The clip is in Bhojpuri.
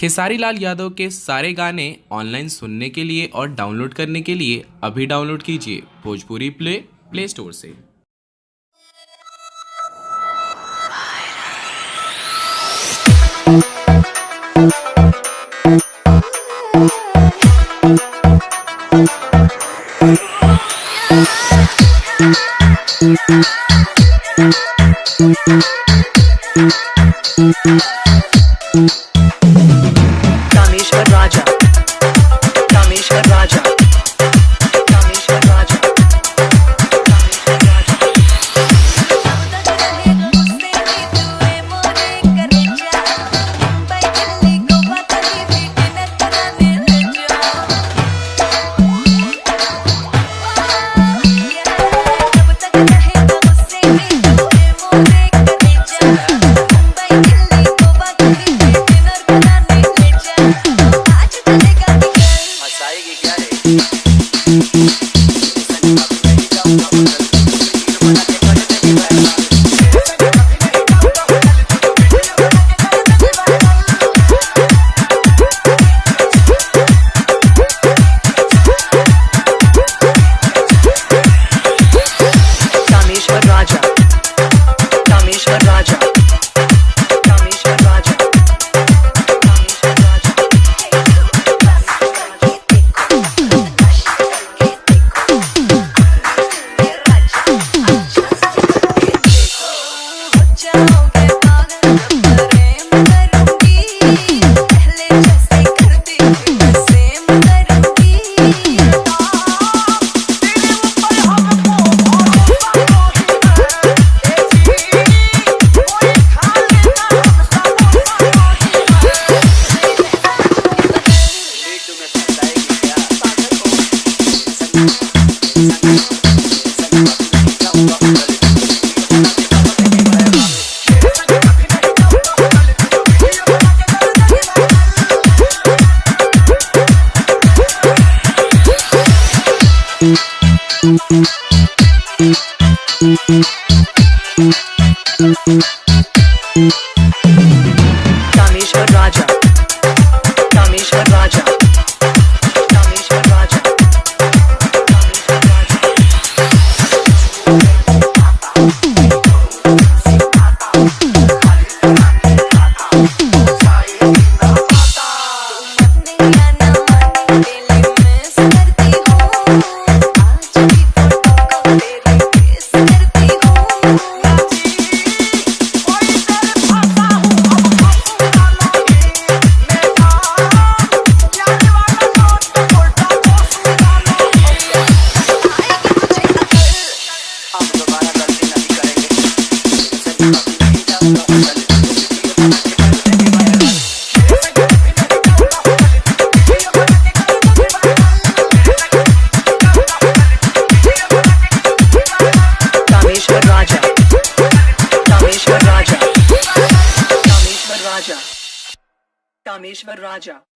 खेसारी लाल यादव के सारे गाने ऑनलाइन सुनने के लिए और डाउनलोड करने के लिए अभी डाउनलोड कीजिए भोजपुरी प्ले स्टोर से। कामेश्वर राजा, कामेश्वर राजा, कामेश्वर राजा, कामेश्वर राजा। कामेश्वर राजा, कामेश्वर राजा, कामेश्वर राजा, कामेश्वर राजा। कामेश्वर राजा, कामेश्वर राजा, कामेश्वर राजा, कामेश्वर राजा।